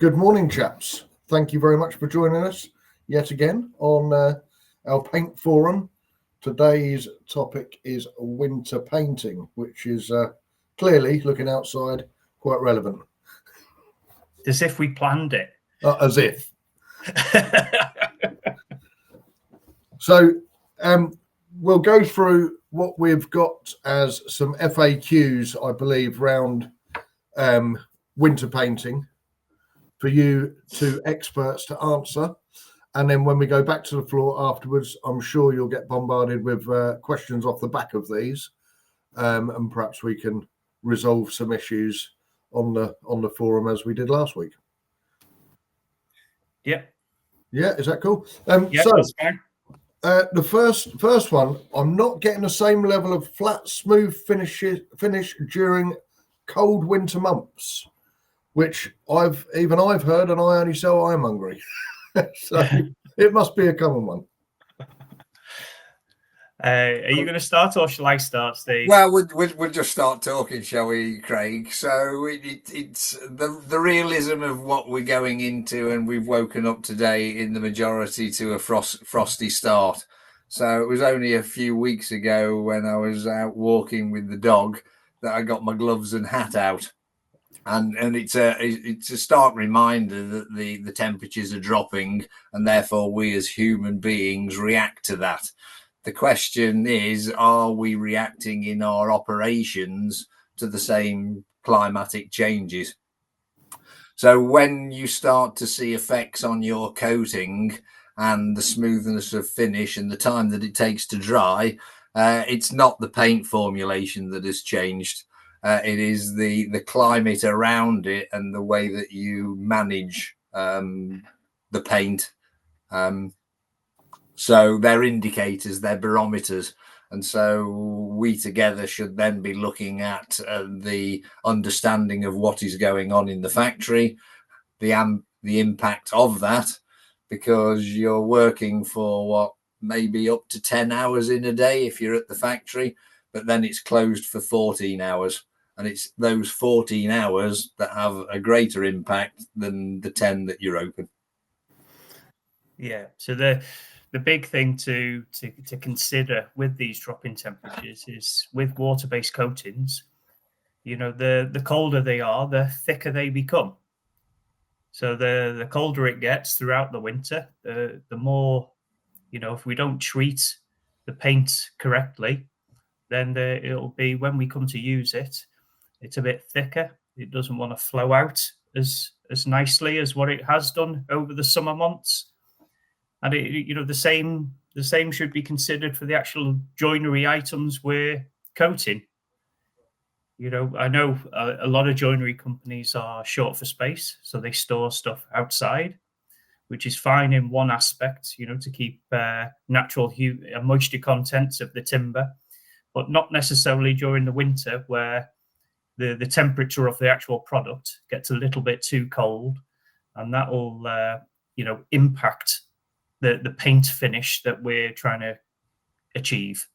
Good morning, chaps. Thank you very much for joining us yet again on our paint forum. Today's topic is winter painting, which is clearly, looking outside, quite relevant. As if we planned it. As if. So we'll go through what we've got as some FAQs, I believe, round winter painting for you two experts to answer. And then when we go back to the floor afterwards, I'm sure you'll get bombarded with questions off the back of these. And perhaps we can resolve some issues on the forum as we did last week. Yeah. Yeah, is that cool? Yeah, so that's fine. The first one, I'm not getting the same level of flat, smooth finish during cold winter months, which I've heard, and I only sell ironmongery. So it must be a common one. Are you going to start, or shall I start, Steve? Well, we'll just start talking, shall we, Craig? So it's the realism of what we're going into, and we've woken up today in the majority to a frosty start. So it was only a few weeks ago when I was out walking with the dog that I got my gloves and hat out. And it's a stark reminder that the temperatures are dropping, and therefore we as human beings react to that. The question is, are we reacting in our operations to the same climatic changes? So when you start to see effects on your coating and the smoothness of finish and the time that it takes to dry, it's not the paint formulation that has changed. It is the climate around it and the way that you manage the paint. So they're indicators, they're barometers. And so we together should then be looking at the understanding of what is going on in the factory, the impact of that, because you're working for maybe up to 10 hours in a day if you're at the factory, but then it's closed for 14 hours. And it's those 14 hours that have a greater impact than the 10 that you're open. Yeah. So the big thing to consider with these dropping temperatures is with water-based coatings, the colder they are, the thicker they become. So the colder it gets throughout the winter, the more, if we don't treat the paint correctly, then it'll be, when we come to use it, it's a bit thicker. It doesn't want to flow out as nicely as what it has done over the summer months. And the same should be considered for the actual joinery items we're coating. I know a lot of joinery companies are short for space, so they store stuff outside, which is fine in one aspect, to keep natural moisture contents of the timber, but not necessarily during the winter, where the temperature of the actual product gets a little bit too cold, and that will impact the paint finish that we're trying to achieve.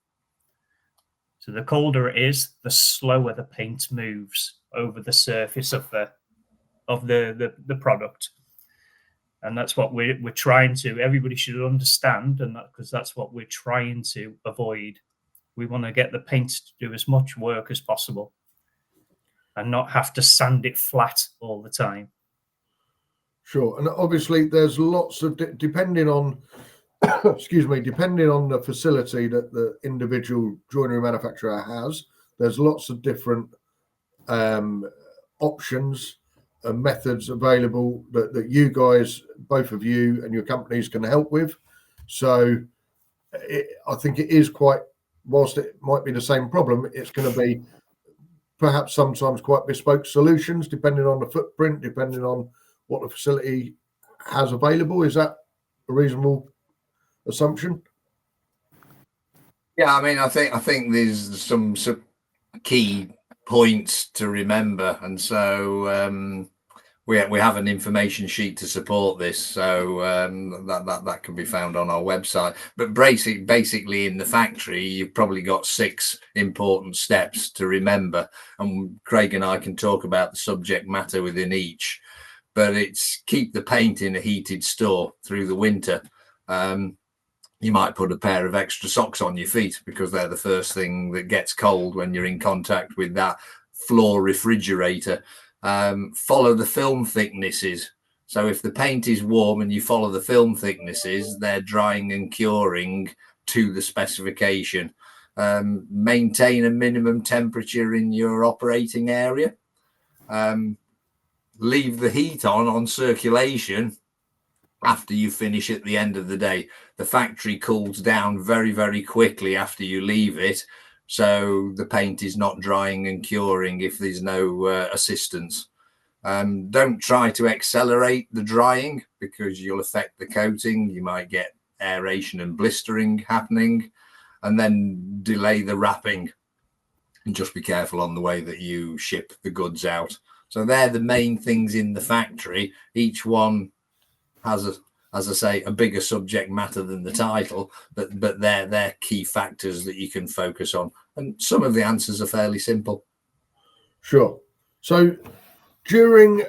So the colder it is, the slower the paint moves over the surface of the product. And that's what we're trying to, everybody should understand, and because that's what we're trying to avoid. We want to get the paint to do as much work as possible and not have to sand it flat all the time. Sure. And obviously there's lots of, depending on the facility that the individual joinery manufacturer has, there's lots of different options and methods available that you guys, both of you and your companies, can help with. So I think it is quite, whilst it might be the same problem, it's going to be perhaps sometimes quite bespoke solutions, depending on the footprint, depending on what the facility has available. Is that a reasonable assumption? Yeah, I mean, I think there's some key points to remember, and so we have an information sheet to support this, so that can be found on our website. But basically, in the factory, you've probably got 6 important steps to remember, and Craig and I can talk about the subject matter within each. but it's keep the paint in a heated store through the winter. You might put a pair of extra socks on your feet because they're the first thing that gets cold when you're in contact with that floor refrigerator. Follow the film thicknesses. So if the paint is warm and you follow the film thicknesses, they're drying and curing to the specification. Maintain a minimum temperature in your operating area. Leave the heat on circulation after you finish at the end of the day. The factory cools down very, very quickly after you leave it. So the paint is not drying and curing if there's no assistance. Don't try to accelerate the drying because you'll affect the coating. You might get aeration and blistering happening, and then delay the wrapping. And just be careful on the way that you ship the goods out. So they're the main things in the factory. Each one has, as I say, a bigger subject matter than the title, but they're key factors that you can focus on. And some of the answers are fairly simple. Sure. So during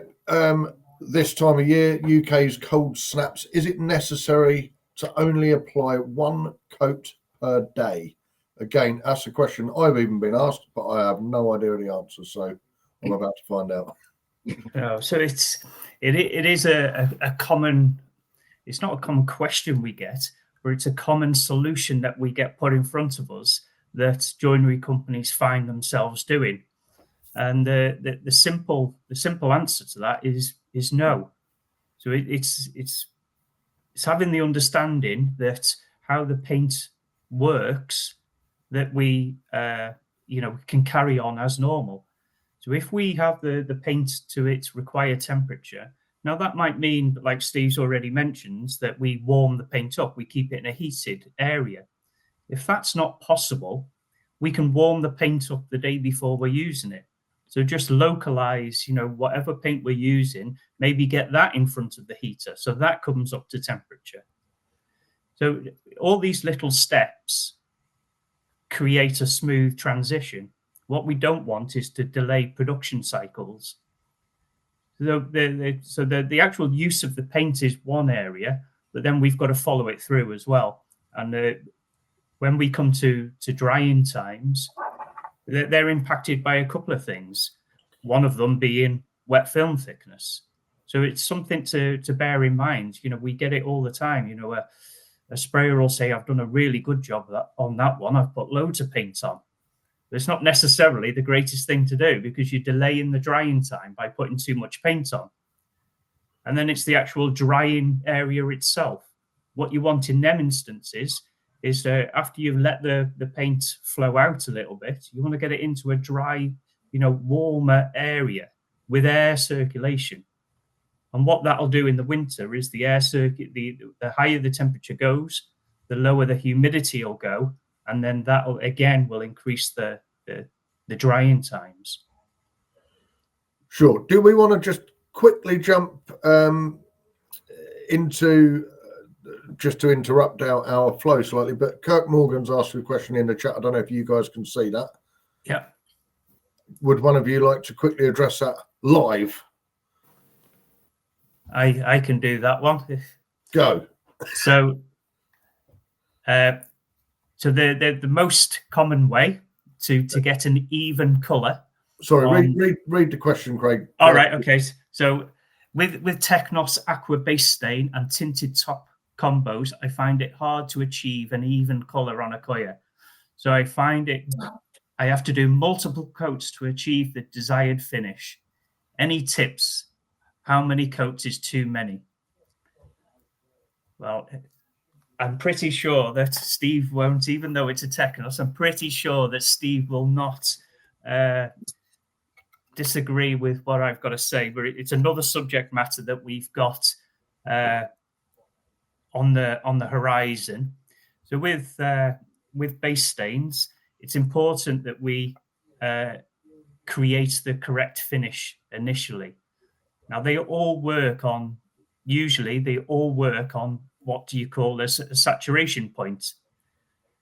this time of year, UK's cold snaps, is it necessary to only apply one coat per day? Again, that's a question I've even been asked, but I have no idea the answer. So I'm about to find out. So it is a common. It's not a common question we get, but it's a common solution that we get put in front of us that joinery companies find themselves doing. And the simple answer to that is no. So it's having the understanding that how the paint works, that we can carry on as normal. So if we have the paint to its required temperature, now that might mean, like Steve's already mentioned, that we warm the paint up, we keep it in a heated area. If that's not possible, we can warm the paint up the day before we're using it. So just localize, whatever paint we're using, maybe get that in front of the heater so that comes up to temperature. So all these little steps create a smooth transition. What we don't want is to delay production cycles. So the actual use of the paint is one area, but then we've got to follow it through as well. And when we come to drying times, they're impacted by a couple of things. One of them being wet film thickness. So it's something to bear in mind. We get it all the time. A sprayer will say, I've done a really good job on that one. I've put loads of paint on. But it's not necessarily the greatest thing to do because you're delaying the drying time by putting too much paint on. And then it's the actual drying area itself. What you want in them instances is after you've let the paint flow out a little bit, you want to get it into a dry, warmer area with air circulation. And what that'll do in the winter is the air circuit, the higher the temperature goes, the lower the humidity will go, and then that'll again will increase the drying times. Sure. Do we want to just quickly jump into just to interrupt our flow slightly, but Kirk Morgan's asked a question in the chat. I don't know if you guys can see that. Yeah. Would one of you like to quickly address that live? I can do that one. Go. So the most common way to get an even colour. Sorry, read the question, Craig. All right, okay. So with Technos Aqua Base Stain and tinted top combos, I find it hard to achieve an even colour on a Koya. So I have to do multiple coats to achieve the desired finish. Any tips? How many coats is too many? Well, I'm pretty sure that Steve won't, even though it's a Technos, I'm pretty sure that Steve will not disagree with what I've got to say, but it's another subject matter that we've got on the horizon. So with base stains, it's important that we create the correct finish initially. Now usually they all work on what do you call a saturation point.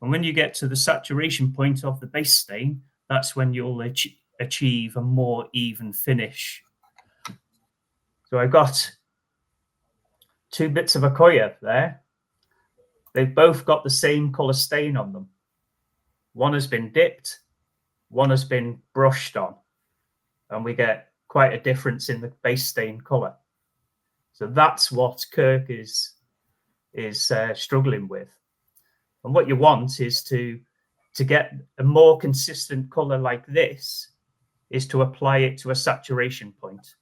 And when you get to the saturation point of the base stain, that's when you'll achieve a more even finish. So I've got 2 bits of Accoya there. They've both got the same colour stain on them. One has been dipped, one has been brushed on, and we get quite a difference in the base stain colour. So that's what Kirk is struggling with. And what you want is to get a more consistent colour like this, is to apply it to a saturation point.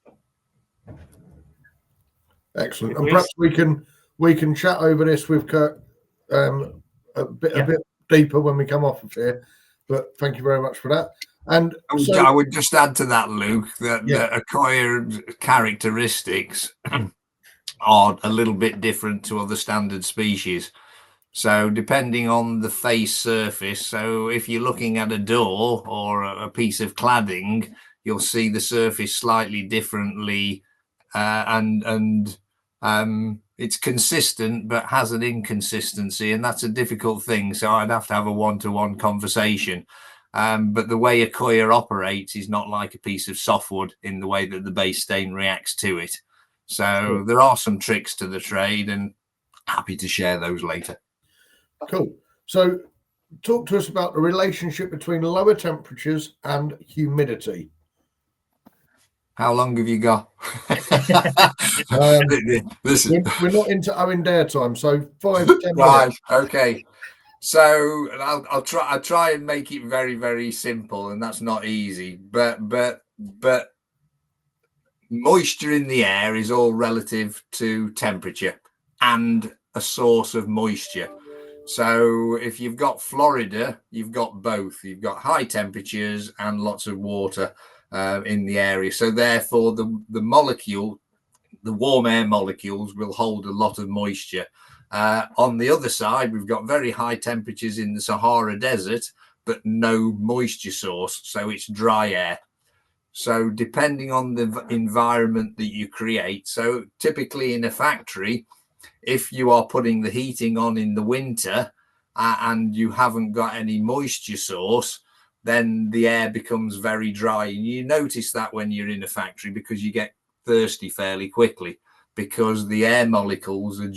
Excellent. And perhaps we can chat over this with Kirk a bit deeper when we come off of here. But thank you very much for that. And I would just add to that, Luke, that the Accoya characteristics are a little bit different to other standard species. So depending on the face surface, so if you're looking at a door or a piece of cladding, you'll see the surface slightly differently, and it's consistent but has an inconsistency, and that's a difficult thing. So I'd have to have a one-to-one conversation. But the way Accoya operates is not like a piece of softwood in the way that the base stain reacts to it. So there are some tricks to the trade, and happy to share those later. Cool. So talk to us about the relationship between lower temperatures and humidity. How long have you got? Listen, we're not into Owen Dare time, so 5 to 10 right, minutes. Okay. So I'll try and make it very, very simple, and that's not easy. But moisture in the air is all relative to temperature and a source of moisture. So if you've got Florida, you've got both. You've got high temperatures and lots of water in the area. So therefore, the warm air molecules will hold a lot of moisture. On the other side, we've got very high temperatures in the Sahara Desert, but no moisture source. So it's dry air. So depending on the environment that you create, so typically in a factory, if you are putting the heating on in the winter and you haven't got any moisture source, then the air becomes very dry. And you notice that when you're in a factory, because you get thirsty fairly quickly, because the air molecules are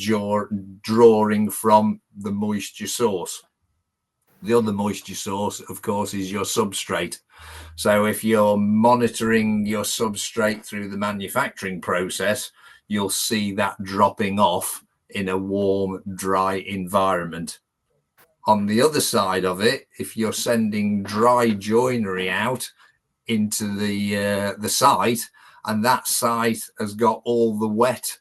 drawing from the moisture source. The other moisture source, of course, is your substrate. So if you're monitoring your substrate through the manufacturing process, you'll see that dropping off in a warm, dry environment. On the other side of it, if you're sending dry joinery out into the site, and that site has got all the wet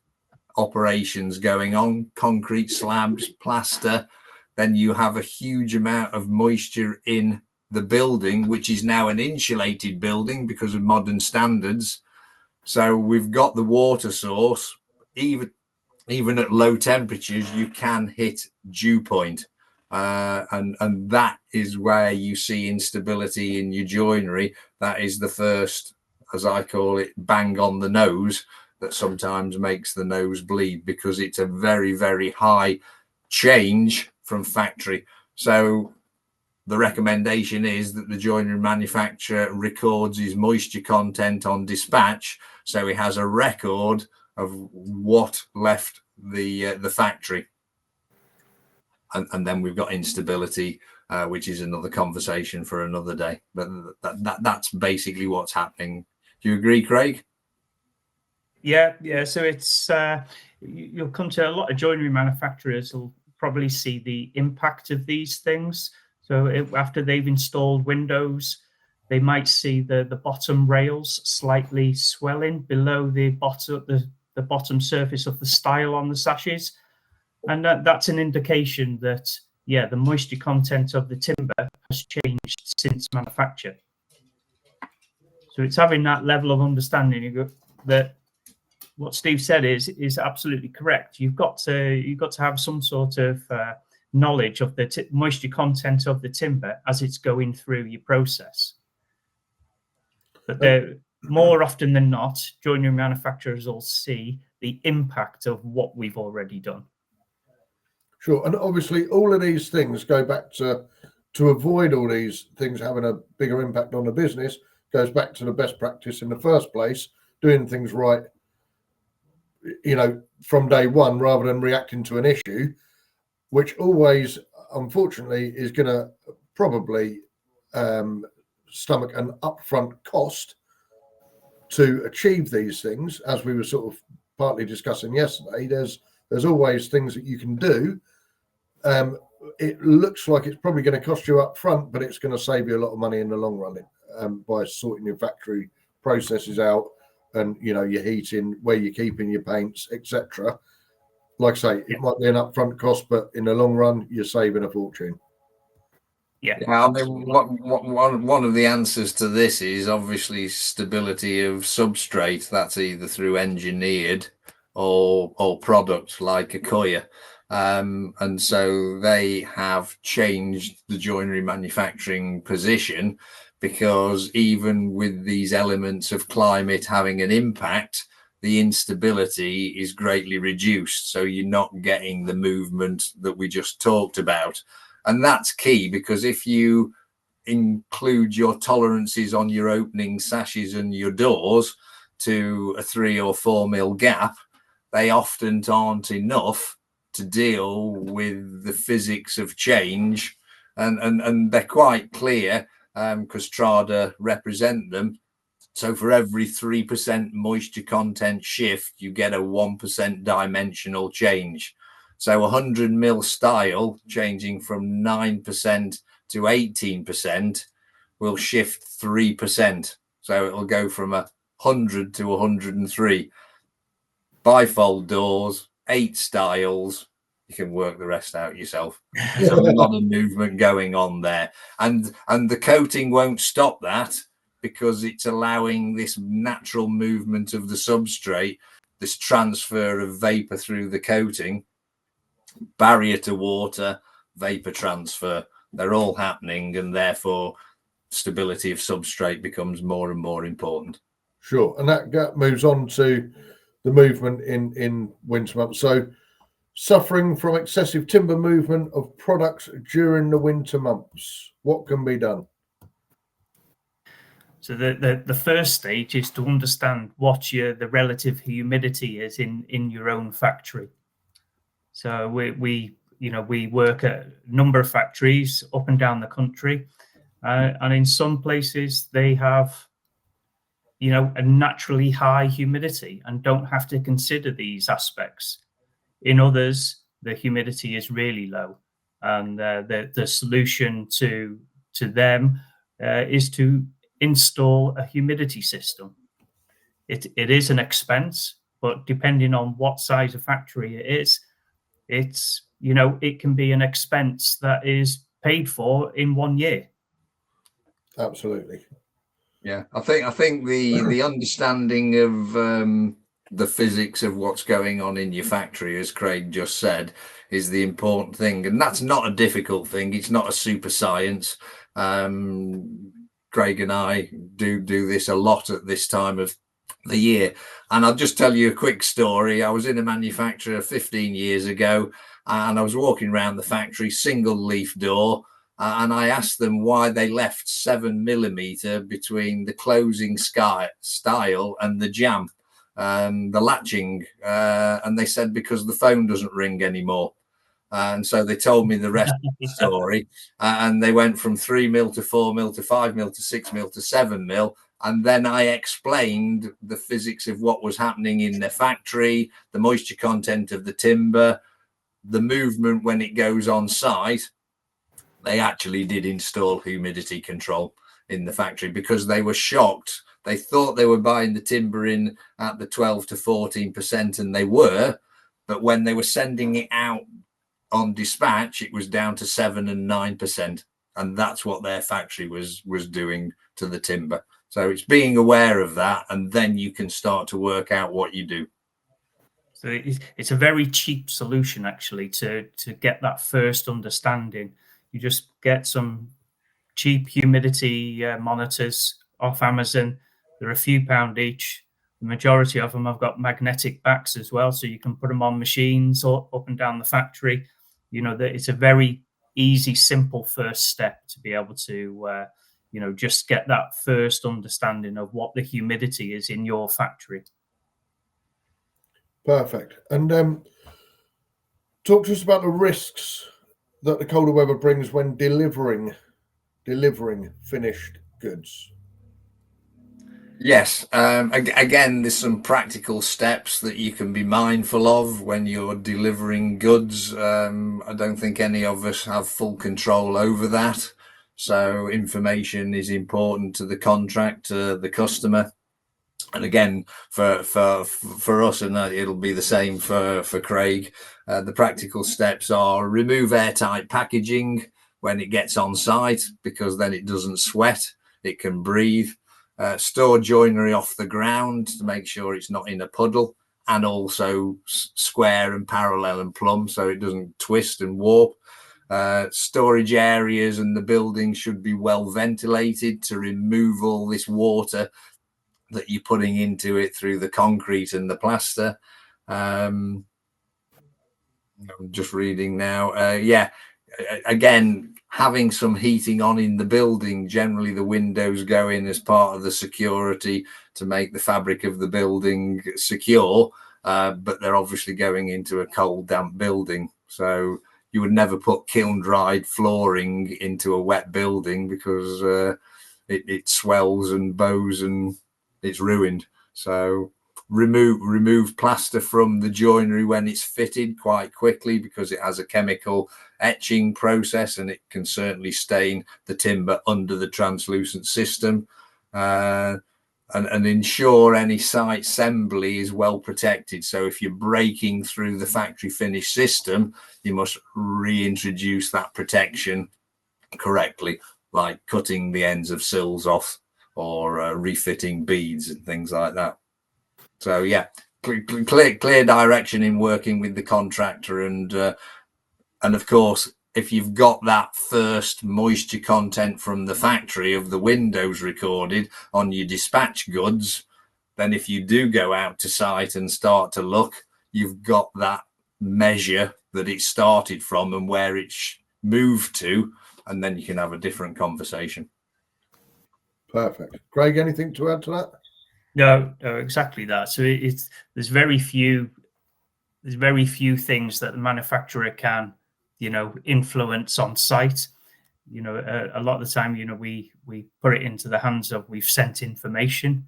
operations going on, concrete slabs, plaster, then you have a huge amount of moisture in the building, which is now an insulated building because of modern standards. So we've got the water source. Even at low temperatures, you can hit dew point. And that is where you see instability in your joinery. That is the first, as I call it, bang on the nose that sometimes makes the nose bleed, because it's a very, very high change from factory. So the recommendation is that the joinery manufacturer records his moisture content on dispatch, so he has a record of what left the factory. And then we've got instability, which is another conversation for another day. But that's basically what's happening. Do you agree, Craig? Yeah. So it's you'll come to a lot of joinery manufacturers will probably see the impact of these things. So after they've installed windows, they might see the bottom rails slightly swelling below the bottom surface of the stile on the sashes. And that's an indication that, the moisture content of the timber has changed since manufacture. So it's having that level of understanding that what Steve said is absolutely correct. You've got to have some sort of knowledge of the moisture content of the timber as it's going through your process. But more often than not, joinery manufacturers will see the impact of what we've already done. Sure. And obviously all of these things go back to avoid all these things having a bigger impact on the business, goes back to the best practice in the first place, doing things right from day one, rather than reacting to an issue, which always, unfortunately, is going to probably stomach an upfront cost to achieve these things. As we were sort of partly discussing yesterday, there's always things that you can do. It looks like it's probably going to cost you up front, but it's going to save you a lot of money in the long run by sorting your factory processes out, and your heating, where you're keeping your paints, etc. Like I say, it might be an upfront cost, but in the long run, you're saving a fortune. Yeah, I mean, one of the answers to this is obviously stability of substrate. That's either through engineered or product like Accoya. And so they have changed the joinery manufacturing position, because even with these elements of climate having an impact, the instability is greatly reduced. So you're not getting the movement that we just talked about. And that's key, because if you include your tolerances on your opening sashes and your doors to a 3 or 4 mil gap, they often aren't enough to deal with the physics of change. And they're quite clear, because Strada represent them. So for every 3% moisture content shift, you get a 1% dimensional change. So 100 mil style changing from 9% to 18% will shift 3%. So it'll go from 100 to 103. Bifold doors, 8 styles. You can work the rest out yourself. There's a lot of movement going on there. And the coating won't stop that, because it's allowing this natural movement of the substrate, this transfer of vapor through the coating, barrier to water, vapor transfer. They're all happening, and therefore stability of substrate becomes more and more important. Sure. And that moves on to the movement in winter months. So suffering from excessive timber movement of products during the winter months, what can be done? So the first stage is to understand what the relative humidity is in your own factory. So we work at a number of factories up and down the country, and in some places they have a naturally high humidity and don't have to consider these aspects. In others, the humidity is really low, and the solution to them is to install a humidity system. It is an expense, but depending on what size of factory it is, it can be an expense that is paid for in 1 year. Absolutely. Yeah, I think the understanding of the physics of what's going on in your factory, as Craig just said, is the important thing, and that's not a difficult thing. It's not a super science. Craig and I do this a lot at this time of the year, and I'll just tell you a quick story. I was in a manufacturer 15 years ago, and I was walking around the factory, single leaf door. And I asked them why they left 7mm between the closing style and the jamb, the latching. And they said because the phone doesn't ring anymore. And so they told me the rest of the story. And they went from 3mm to 4mm to 5mm to 6mm to 7mm. And then I explained the physics of what was happening in their factory, the moisture content of the timber, the movement when it goes on site. They actually did install humidity control in the factory because they were shocked. They thought they were buying the timber in at the 12 to 14%, and they were, but when they were sending it out on dispatch, it was down to 7 and 9%, and that's what their factory was doing to the timber. So it's being aware of that, and then you can start to work out what you do. So it's a very cheap solution actually to get that first understanding. You just get some cheap humidity monitors off Amazon. They're a few pound each. The majority of them have got magnetic backs as well, so you can put them on machines or up and down the factory. It's a very easy, simple first step to be able to, just get that first understanding of what the humidity is in your factory. Perfect. And talk to us about the risks that the colder weather brings when delivering finished goods. Yes. Again, there's some practical steps that you can be mindful of when you're delivering goods. I don't think any of us have full control over that. So information is important to the contractor, the customer. And again, for us, and it'll be the same for Craig, the practical steps are remove airtight packaging when it gets on site, because then it doesn't sweat, it can breathe. Store joinery off the ground to make sure it's not in a puddle, and also square and parallel and plumb so it doesn't twist and warp. Storage areas and the building should be well ventilated to remove all this water that you're putting into it through the concrete and the plaster. I'm just reading now. Again, having some heating on in the building. Generally, the windows go in as part of the security to make the fabric of the building secure, but they're obviously going into a cold, damp building. So you would never put kiln-dried flooring into a wet building, because it swells and bows and it's ruined. So remove plaster from the joinery when it's fitted quite quickly, because it has a chemical etching process and it can certainly stain the timber under the translucent system. And ensure any site assembly is well protected. So if you're breaking through the factory finish system, you must reintroduce that protection correctly, like cutting the ends of sills off or refitting beads and things like that. So yeah, clear direction in working with the contractor, and of course, if you've got that first moisture content from the factory of the windows recorded on your dispatch goods, then if you do go out to site and start to look, you've got that measure that it started from and where it's moved to, and then you can have a different conversation. Perfect. Craig, anything to add to that? No, exactly that. So there's very few things that the manufacturer can, influence on site. A lot of the time, we put it into the hands of, we've sent information,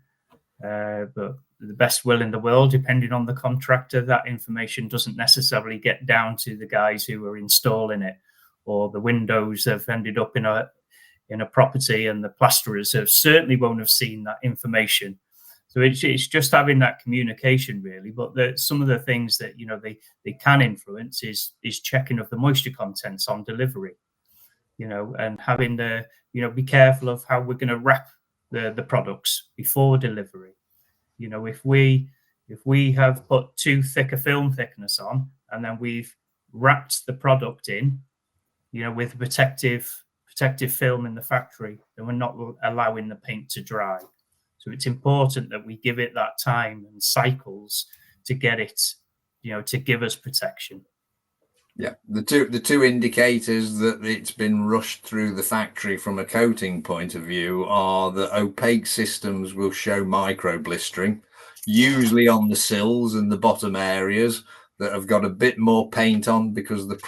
but the best will in the world, depending on the contractor, that information doesn't necessarily get down to the guys who are installing it, or the windows have ended up in a property and the plasterers certainly won't have seen that information. So it's just having that communication, really. But some of the things that they can influence is checking of the moisture contents on delivery, and having be careful of how we're going to wrap the products before delivery. If we have put too thick a film thickness on, and then we've wrapped the product in, with protective film in the factory, then we're not allowing the paint to dry. So it's important that we give it that time and cycles to get it, to give us protection. Yeah, the two indicators that it's been rushed through the factory from a coating point of view are that opaque systems will show micro blistering, usually on the sills and the bottom areas that have got a bit more paint on, because the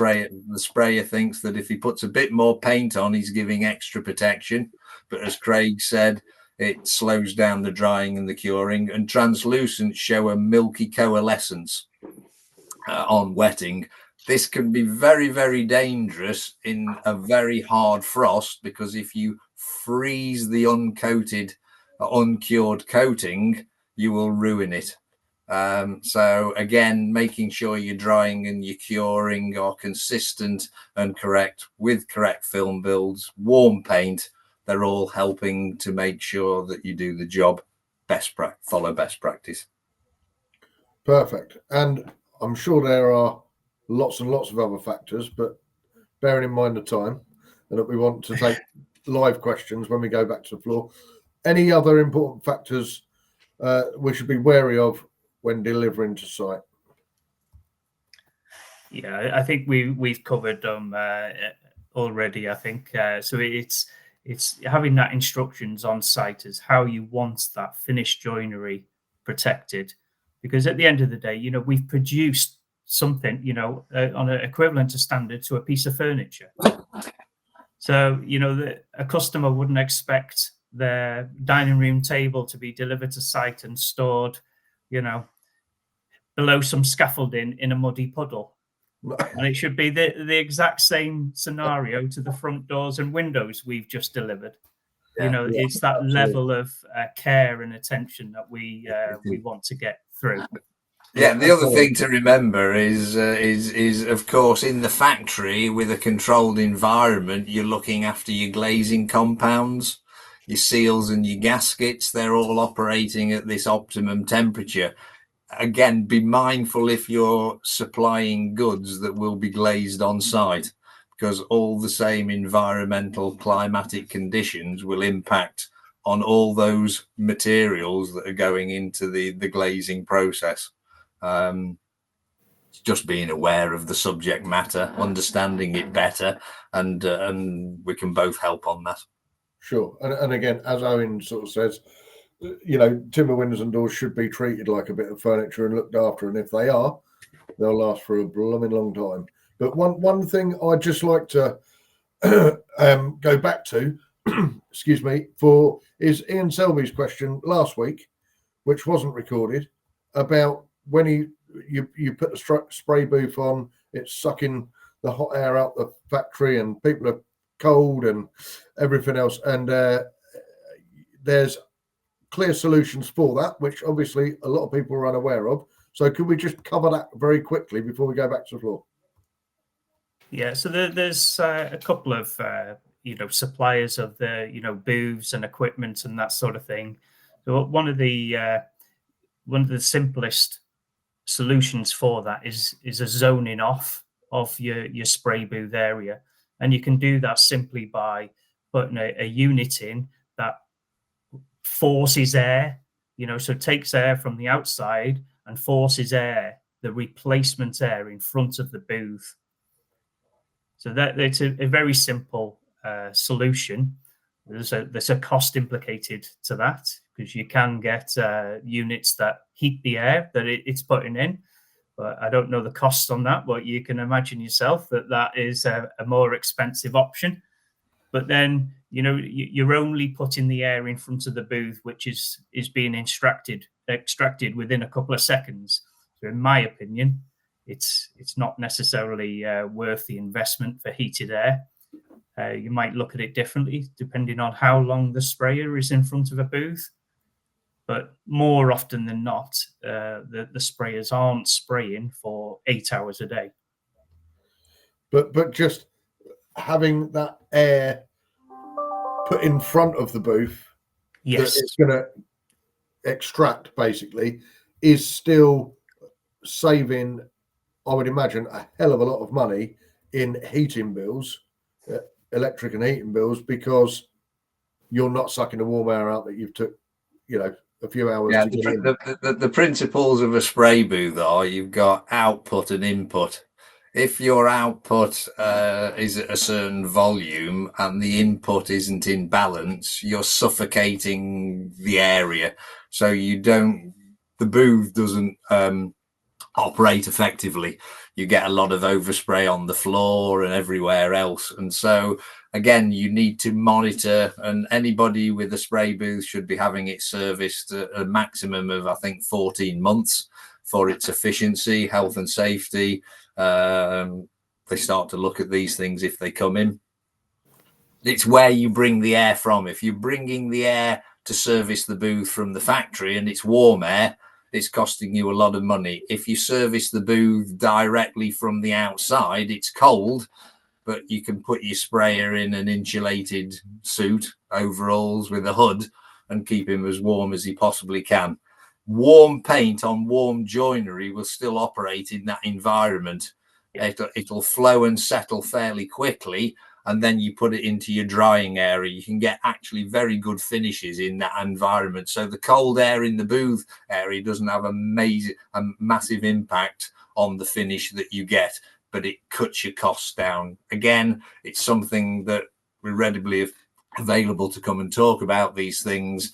sprayer thinks that if he puts a bit more paint on, he's giving extra protection. But as Craig said, it slows down the drying and the curing. And translucent show a milky coalescence on wetting. This can be very, very dangerous in a very hard frost, because if you freeze the uncoated, uncured coating, you will ruin it. So again, making sure your drying and your curing are consistent and correct, with correct film builds, warm paint, they're all helping to make sure that you do the job follow best practice. Perfect. And I'm sure there are lots and lots of other factors, but bearing in mind the time and that we want to take live questions when we go back to the floor, any other important factors we should be wary of when delivering to site? Yeah, I think we've covered them already. I think so. It's having that instructions on site as how you want that finished joinery protected, because at the end of the day, we've produced something, on an equivalent to standard to a piece of furniture. So, a customer wouldn't expect their dining room table to be delivered to site and stored, below some scaffolding in a muddy puddle. And it should be the exact same scenario to the front doors and windows we've just delivered. It's that level of care and attention that we want to get through. Yeah, the other thing to remember is of course in the factory with a controlled environment, you're looking after your glazing compounds, your seals and your gaskets. They're all operating at this optimum temperature. Again, be mindful if you're supplying goods that will be glazed on site, because all the same environmental climatic conditions will impact on all those materials that are going into the glazing process. Just being aware of the subject matter, understanding it better, and we can both help on that. Sure. And again, as Owen sort of says, timber windows and doors should be treated like a bit of furniture and looked after. And if they are, they'll last for a blooming long time. But one thing I'd just like to go back to, excuse me, is Ian Selby's question last week, which wasn't recorded, about when you put the spray booth on, it's sucking the hot air out the factory and people are cold and everything else. And there's clear solutions for that, which obviously a lot of people are unaware of. So could we just cover that very quickly before we go back to the floor? Yeah, so there's a couple of suppliers of the booths and equipment and that sort of thing. So one of the simplest solutions for that is a zoning off of your spray booth area, and you can do that simply by putting a unit in that forces air, so it takes air from the outside and forces air, the replacement air in front of the booth. So that it's a very simple solution. There's a cost implicated to that, because you can get units that heat the air that it's putting in, but I don't know the costs on that. But you can imagine yourself that is a more expensive option. But then you're only putting the air in front of the booth, which is being extracted within a couple of seconds. So in my opinion, it's not necessarily worth the investment for heated air. You might look at it differently depending on how long the sprayer is in front of a booth. But more often than not, the sprayers aren't spraying for 8 hours a day. But just having that air put in front of the booth, yes, that it's going to extract basically, is still saving, I would imagine, a hell of a lot of money in heating bills, electric and heating bills, because you're not sucking the warm air out that you've took, a few hours to get in. The principles of a spray booth are you've got output and input. If your output is at a certain volume and the input isn't in balance, you're suffocating the area. So the booth doesn't operate effectively. You get a lot of overspray on the floor and everywhere else. And so again, you need to monitor, and anybody with a spray booth should be having it serviced a maximum of, I think, 14 months for its efficiency, health and safety. They start to look at these things if they come in. It's where you bring the air from. If you're bringing the air to service the booth from the factory and it's warm air, it's costing you a lot of money. If you service the booth directly from the outside, it's cold, but you can put your sprayer in an insulated suit, overalls with a hood, and keep him as warm as he possibly can. Warm paint on warm joinery will still operate in that environment. It'll flow and settle fairly quickly, and then you put it into your drying area. You can get actually very good finishes in that environment. So the cold air in the booth area doesn't have a massive impact on the finish that you get, but it cuts your costs down. Again, it's something that we're readily available to come and talk about these things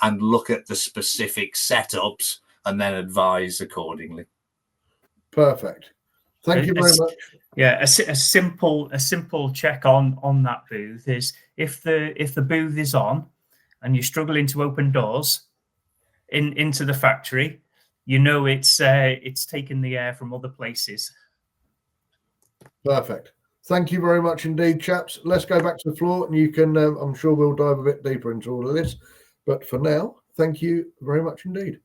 and look at the specific setups and then advise accordingly. Perfect. Thank you very much. Yeah, a simple check on that booth is if the booth is on and you're struggling to open doors into the factory, you know it's taking the air from other places. Perfect. Thank you very much indeed, chaps. Let's go back to the floor, and you can. I'm sure we'll dive a bit deeper into all of this, but for now, thank you very much indeed.